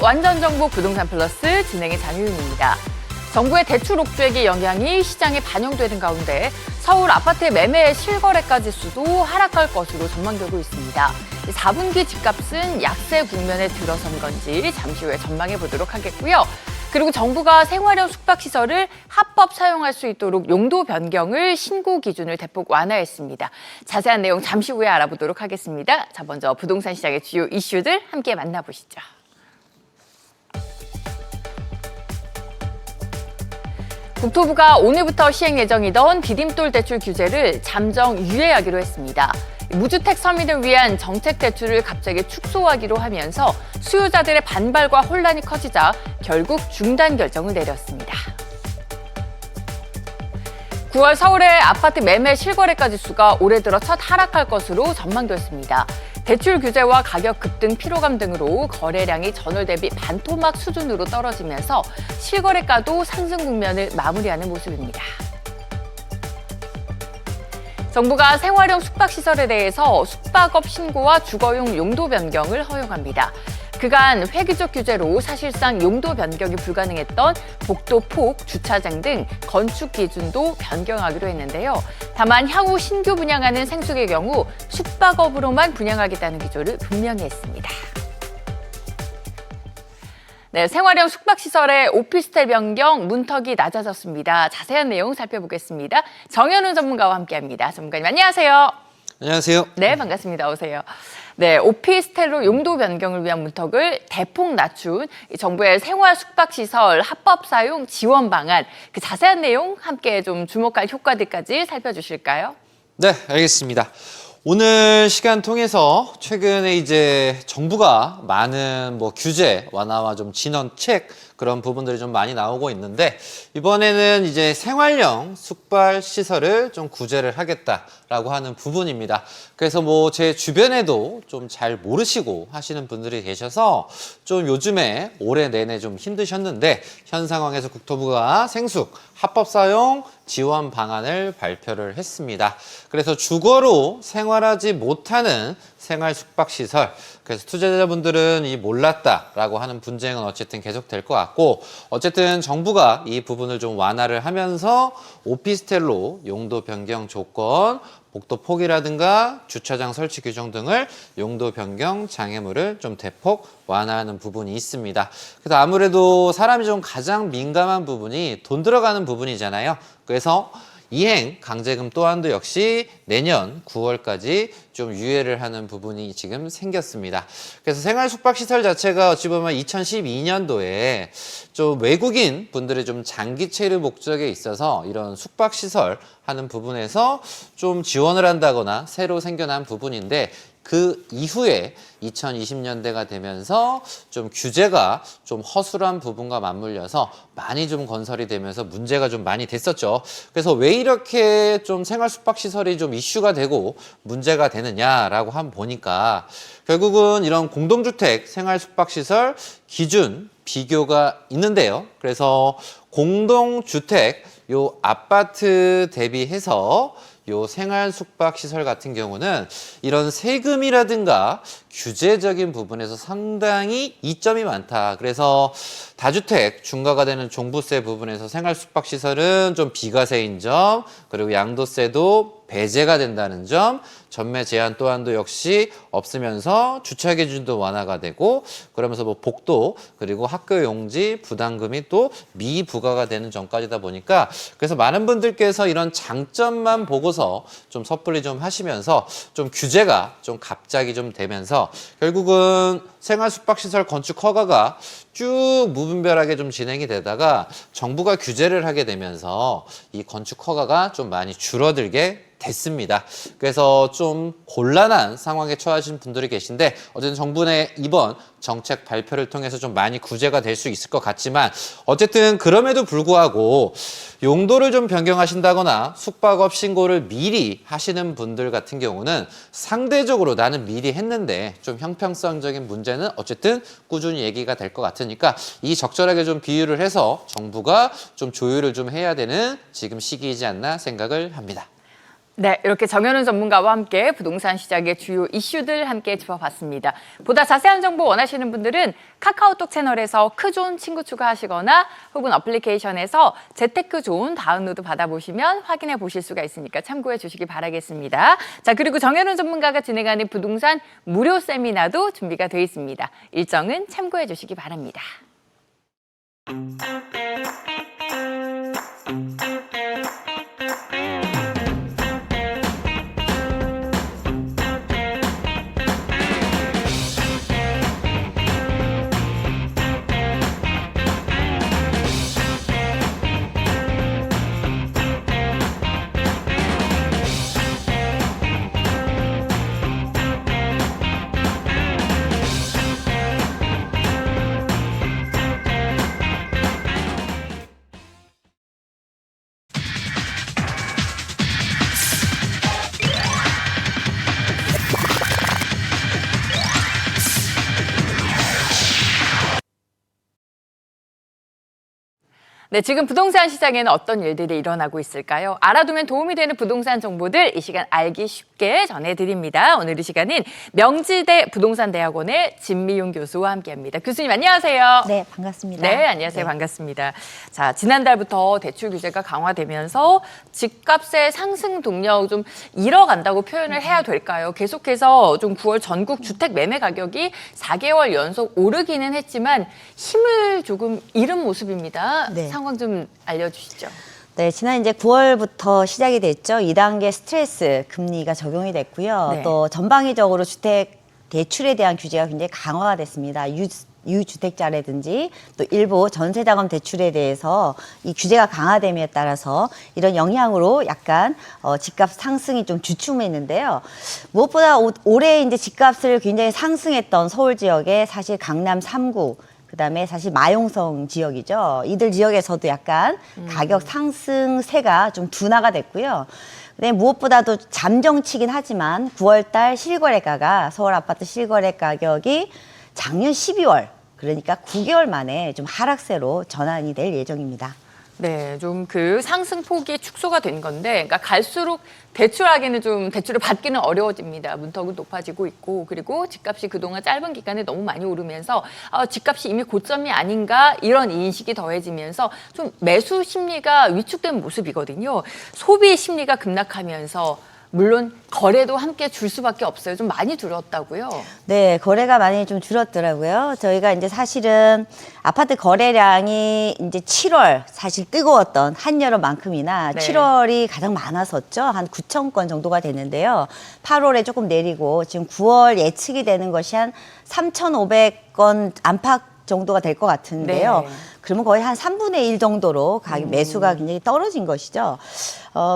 완전정보 부동산 플러스 진행의 장유윤입니다. 정부의 대출 옥죄기 영향이 시장에 반영되는 가운데 서울 아파트 매매 실거래가 지수도 하락할 것으로 전망되고 있습니다. 4분기 집값은 약세 국면에 들어선 건지 잠시 후에 전망해 보도록 하겠고요. 그리고 정부가 생활형 숙박시설을 합법 사용할 수 있도록 용도 변경을 신고 기준을 대폭 완화했습니다. 자세한 내용 잠시 후에 알아보도록 하겠습니다. 자, 먼저 부동산 시장의 주요 이슈들 함께 만나보시죠. 국토부가 오늘부터 시행 예정이던 디딤돌 대출 규제를 잠정 유예하기로 했습니다. 무주택 서민을 위한 정책 대출을 갑자기 축소하기로 하면서 수요자들의 반발과 혼란이 커지자 결국 중단 결정을 내렸습니다. 9월 서울의 아파트 매매 실거래가 지수가 올해 들어 첫 하락할 것으로 전망됐습니다. 대출 규제와 가격 급등 피로감 등으로 거래량이 전월 대비 반토막 수준으로 떨어지면서 실거래가도 상승 국면을 마무리하는 모습입니다. 정부가 생활형 숙박시설에 대해서 숙박업 신고와 주거용 용도 변경을 허용합니다. 그간 회기적 규제로 사실상 용도 변경이 불가능했던 복도 폭, 주차장 등 건축 기준도 변경하기로 했는데요. 다만 향후 신규 분양하는 생숙의 경우 숙박업으로만 분양하겠다는 기조를 분명히 했습니다. 네, 생활형 숙박시설의 오피스텔 변경 문턱이 낮아졌습니다. 자세한 내용 살펴보겠습니다. 정현우 전문가와 함께합니다. 전문가님 안녕하세요. 안녕하세요. 네, 반갑습니다. 오세요. 네, 오피스텔로 용도 변경을 위한 문턱을 대폭 낮춘 정부의 생활 숙박시설 합법 사용 지원 방안, 그 자세한 내용 함께 좀 주목할 효과들까지 살펴주실까요? 네, 알겠습니다. 오늘 시간 통해서 최근에 이제 정부가 많은 규제 완화와 좀 진원책 그런 부분들이 좀 많이 나오고 있는데 이번에는 이제 생활형 숙박 시설을 좀 구제를 하겠다라고 하는 부분입니다. 그래서 제 주변에도 좀 잘 모르시고 하시는 분들이 계셔서 좀 요즘에 올해 내내 좀 힘드셨는데 현 상황에서 국토부가 생숙 합법 사용 지원 방안을 발표를 했습니다. 그래서 주거로 생활하지 못하는 생활 숙박시설, 그래서 투자자분들은 이 몰랐다라고 하는 분쟁은 어쨌든 계속될 것 같고 어쨌든 정부가 이 부분을 좀 완화를 하면서 오피스텔로 용도 변경 조건, 복도 폭이라든가 주차장 설치 규정 등을 용도 변경 장애물을 좀 대폭 완화하는 부분이 있습니다. 그래서 아무래도 사람이 좀 가장 민감한 부분이 돈 들어가는 부분이잖아요. 그래서 이행 강제금 또한도 역시 내년 9월까지 좀 유예를 하는 부분이 지금 생겼습니다. 그래서 생활 숙박시설 자체가 어찌 보면 2012년도에 좀 외국인 분들의 좀 장기 체류 목적에 있어서 이런 숙박시설 하는 부분에서 좀 지원을 한다거나 새로 생겨난 부분인데 그 이후에 2020년대가 되면서 좀 규제가 좀 허술한 부분과 맞물려서 많이 좀 건설이 되면서 문제가 좀 많이 됐었죠. 그래서 왜 이렇게 좀 생활 숙박시설이 좀 이슈가 되고 문제가 되느냐라고 한번 보니까 결국은 이런 공동주택 생활 숙박시설 기준 비교가 있는데요. 그래서 공동주택 요 아파트 대비해서 요 생활 숙박 시설 같은 경우는 이런 세금이라든가 규제적인 부분에서 상당히 이점이 많다. 그래서 다주택 중과가 되는 종부세 부분에서 생활 숙박 시설은 좀 비과세인 점, 그리고 양도세도 배제가 된다는 점, 전매 제한 또한도 역시 없으면서 주차 기준도 완화가 되고 그러면서 복도 그리고 학교 용지 부담금이 또 미부과가 되는 점까지다 보니까 그래서 많은 분들께서 이런 장점만 보고서 좀 섣불리 좀 하시면서 좀 규제가 좀 갑자기 좀 되면서 결국은 생활 숙박시설 건축 허가가 쭉 무분별하게 좀 진행이 되다가 정부가 규제를 하게 되면서 이 건축 허가가 좀 많이 줄어들게 됐습니다. 그래서 좀 곤란한 상황에 처하신 분들이 계신데 어쨌든 정부의 이번 정책 발표를 통해서 좀 많이 구제가 될 수 있을 것 같지만 어쨌든 그럼에도 불구하고 용도를 좀 변경하신다거나 숙박업 신고를 미리 하시는 분들 같은 경우는 상대적으로 나는 미리 했는데 좀 형평성적인 문제는 어쨌든 꾸준히 얘기가 될 것 같으니까 이 적절하게 좀 비율을 해서 정부가 좀 조율을 좀 해야 되는 지금 시기이지 않나 생각을 합니다. 네, 이렇게 정현우 전문가와 함께 부동산 시장의 주요 이슈들 함께 짚어봤습니다. 보다 자세한 정보 원하시는 분들은 카카오톡 채널에서 크존 친구 추가하시거나 혹은 어플리케이션에서 재테크존 다운로드 받아보시면 확인해 보실 수가 있으니까 참고해 주시기 바라겠습니다. 자, 그리고 정현우 전문가가 진행하는 부동산 무료 세미나도 준비가 되어 있습니다. 일정은 참고해 주시기 바랍니다. 네, 지금 부동산 시장에는 어떤 일들이 일어나고 있을까요? 알아두면 도움이 되는 부동산 정보들 이 시간 알기 쉽게 전해드립니다. 오늘 이 시간은 명지대 부동산대학원의 진미용 교수와 함께합니다. 교수님 안녕하세요. 네, 반갑습니다. 네, 안녕하세요. 반갑습니다. 자, 지난달부터 대출 규제가 강화되면서 집값의 상승 동력 좀 잃어간다고 표현을 해야 될까요? 계속해서 좀 9월 전국 주택 매매 가격이 4개월 연속 오르기는 했지만 힘을 조금 잃은 모습입니다. 네. 상황 좀 알려주시죠. 네, 지난 이제 9월부터 시작이 됐죠. 2단계 스트레스 금리가 적용이 됐고요. 네. 또 전방위적으로 주택 대출에 대한 규제가 굉장히 강화가 됐습니다. 유주택자라든지 또 일부 전세자금 대출에 대해서 이 규제가 강화됨에 따라서 이런 영향으로 약간 집값 상승이 좀 주춤했는데요. 무엇보다 올해 이제 집값을 굉장히 상승했던 서울 지역에 사실 강남 3구 그다음에 사실 마용성 지역이죠. 이들 지역에서도 약간 가격 상승세가 좀 둔화가 됐고요. 근데 무엇보다도 잠정치긴 하지만 9월달 실거래가가 서울 아파트 실거래 가격이 작년 12월 그러니까 9개월 만에 좀 하락세로 전환이 될 예정입니다. 네, 좀 그 상승폭이 축소가 된 건데, 그러니까 갈수록 대출하기는 좀 대출을 받기는 어려워집니다. 문턱은 높아지고 있고, 그리고 집값이 그동안 짧은 기간에 너무 많이 오르면서 집값이 이미 고점이 아닌가 이런 인식이 더해지면서 좀 매수 심리가 위축된 모습이거든요. 소비 심리가 급락하면서 물론 거래도 함께 줄 수밖에 없어요. 좀 많이 줄었다고요? 네, 거래가 많이 좀 줄었더라고요. 저희가 이제 사실은 아파트 거래량이 이제 7월 사실 뜨거웠던 한여름만큼이나 네. 7월이 가장 많았었죠. 한 9천 건 정도가 됐는데요. 8월에 조금 내리고 지금 9월 예측이 되는 것이 한 3,500건 안팎 정도가 될 것 같은데요. 네. 그러면 거의 한 3분의 1 정도로 매수가 굉장히 떨어진 것이죠.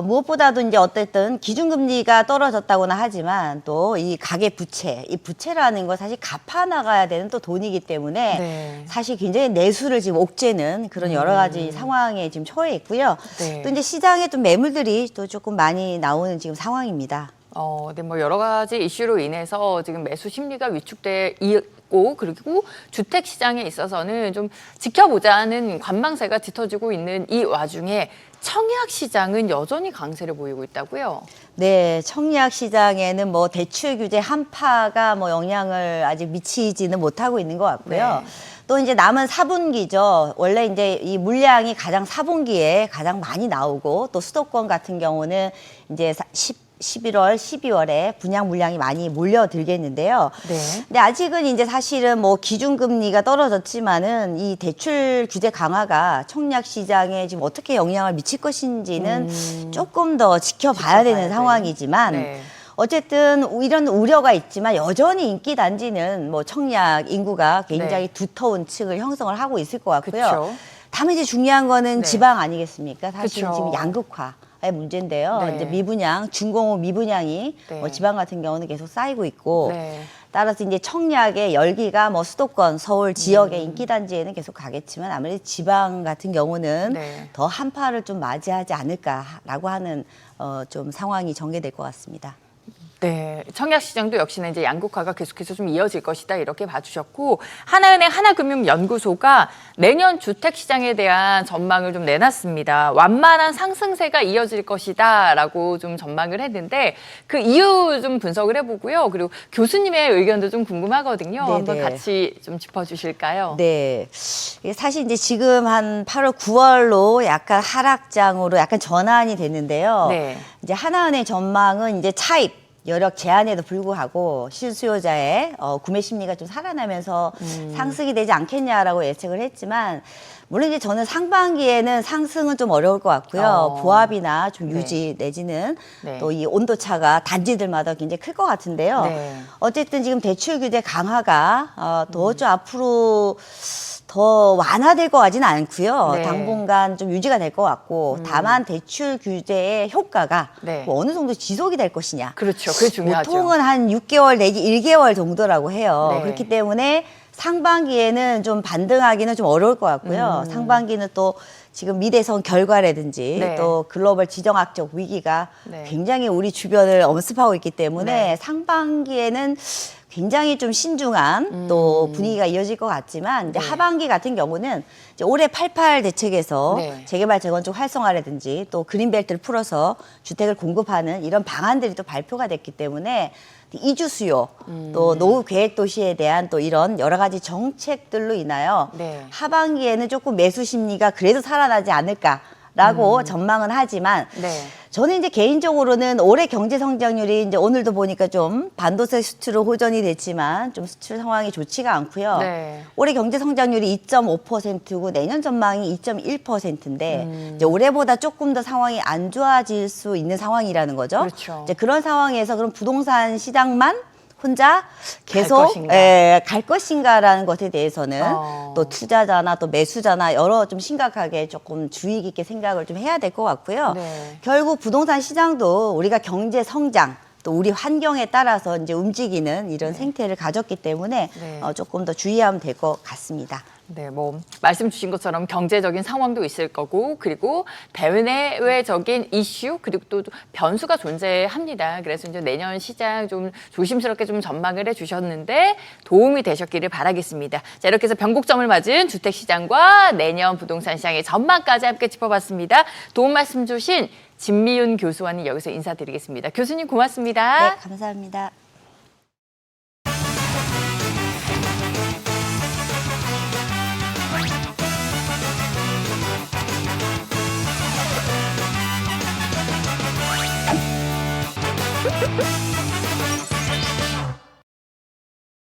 무엇보다도 이제 어쨌든 기준금리가 떨어졌다고나 하지만 또 이 가계 부채, 이 부채라는 건 사실 갚아 나가야 되는 또 돈이기 때문에 네. 사실 굉장히 내수를 지금 옥죄는 그런 여러 가지 상황에 지금 처해 있고요. 네. 또 이제 시장에 또 매물들이 또 조금 많이 나오는 지금 상황입니다. 네, 뭐 여러 가지 이슈로 인해서 지금 매수 심리가 위축돼 있고, 그리고 주택 시장에 있어서는 좀 지켜보자는 관망세가 짙어지고 있는 이 와중에 청약 시장은 여전히 강세를 보이고 있다고요? 네, 청약 시장에는 뭐 대출 규제 한파가 뭐 영향을 아직 미치지는 못하고 있는 것 같고요. 네. 또 이제 남은 4분기죠. 원래 이제 이 물량이 가장 4분기에 가장 많이 나오고 또 수도권 같은 경우는 이제 11월, 12월에 분양 물량이 많이 몰려들겠는데요. 네. 근데 아직은 이제 사실은 뭐 기준금리가 떨어졌지만은 이 대출 규제 강화가 청약 시장에 지금 어떻게 영향을 미칠 것인지는 조금 더 지켜봐야 되는 되는. 상황이지만 네. 어쨌든 이런 우려가 있지만 여전히 인기 단지는 뭐 청약 인구가 굉장히 네. 두터운 층을 형성을 하고 있을 것 같고요. 그쵸. 다만 이제 중요한 거는 네. 지방 아니겠습니까? 사실 그쵸. 지금 양극화의 문제인데요. 네. 이제 미분양, 준공업 미분양이 네. 뭐 지방 같은 경우는 계속 쌓이고 있고 네. 따라서 이제 청약의 열기가 뭐 수도권, 서울 지역의 인기 단지에는 계속 가겠지만 아무래도 지방 같은 경우는 네. 더 한파를 좀 맞이하지 않을까라고 하는 좀 상황이 전개될 것 같습니다. 네, 청약시장도 역시나 이제 양극화가 계속해서 좀 이어질 것이다 이렇게 봐주셨고 하나은행 하나금융연구소가 내년 주택시장에 대한 전망을 좀 내놨습니다. 완만한 상승세가 이어질 것이다라고 좀 전망을 했는데 그 이유 좀 분석을 해보고요. 그리고 교수님의 의견도 좀 궁금하거든요. 네네. 한번 같이 좀 짚어주실까요? 네. 이게 사실 이제 지금 한 8월, 9월로 약간 하락장으로 약간 전환이 됐는데요. 네. 이제 하나은행 전망은 이제 차입 여력 제한에도 불구하고 실수요자의 구매 심리가 좀 살아나면서 상승이 되지 않겠냐라고 예측을 했지만 물론 이제 저는 상반기에는 상승은 좀 어려울 것 같고요. 보합이나 좀 유지 내지는 네. 또 이 온도차가 단지들마다 굉장히 클 것 같은데요. 네. 어쨌든 지금 대출 규제 강화가 더 좀 앞으로 더 완화될 것 같지는 않고요. 네. 당분간 좀 유지가 될 것 같고 다만 대출 규제의 효과가 네. 뭐 어느 정도 지속이 될 것이냐. 그렇죠. 그게 중요하죠. 보통은 한 6개월 내지 1개월 정도라고 해요. 네. 그렇기 때문에 상반기에는 좀 반등하기는 좀 어려울 것 같고요. 상반기는 또 지금 미대선 결과라든지 네. 또 글로벌 지정학적 위기가 네. 굉장히 우리 주변을 엄습하고 있기 때문에 네. 상반기에는 굉장히 좀 신중한 또 분위기가 이어질 것 같지만 이제 네. 하반기 같은 경우는 이제 올해 88 대책에서 네. 재개발 재건축 활성화라든지 또 그린벨트를 풀어서 주택을 공급하는 이런 방안들이 또 발표가 됐기 때문에 이주 수요 또 노후 계획 도시에 대한 또 이런 여러 가지 정책들로 인하여 네. 하반기에는 조금 매수 심리가 그래도 살아나지 않을까라고 전망은 하지만 네. 저는 이제 개인적으로는 올해 경제 성장률이 이제 오늘도 보니까 좀 반도체 수출로 호전이 됐지만 좀 수출 상황이 좋지가 않고요. 네. 올해 경제 성장률이 2.5%고 내년 전망이 2.1%인데 이제 올해보다 조금 더 상황이 안 좋아질 수 있는 상황이라는 거죠. 그렇죠. 이제 그런 상황에서 그럼 부동산 시장만 혼자 갈 계속 것인가? 갈 것인가라는 것에 대해서는 또 투자자나 또 매수자나 여러 좀 심각하게 조금 주의 깊게 생각을 좀 해야 될 것 같고요. 네. 결국 부동산 시장도 우리가 경제 성장 또 우리 환경에 따라서 이제 움직이는 이런 생태를 가졌기 때문에 네. 조금 더 주의하면 될 것 같습니다. 네, 뭐 말씀 주신 것처럼 경제적인 상황도 있을 거고 그리고 대내외적인 이슈 그리고 또 변수가 존재합니다. 그래서 이제 내년 시장 좀 조심스럽게 좀 전망을 해주셨는데 도움이 되셨기를 바라겠습니다. 자, 이렇게 해서 변곡점을 맞은 주택 시장과 내년 부동산 시장의 전망까지 함께 짚어봤습니다. 도움 말씀 주신 진미윤 교수와는 여기서 인사드리겠습니다. 교수님 고맙습니다. 네, 감사합니다.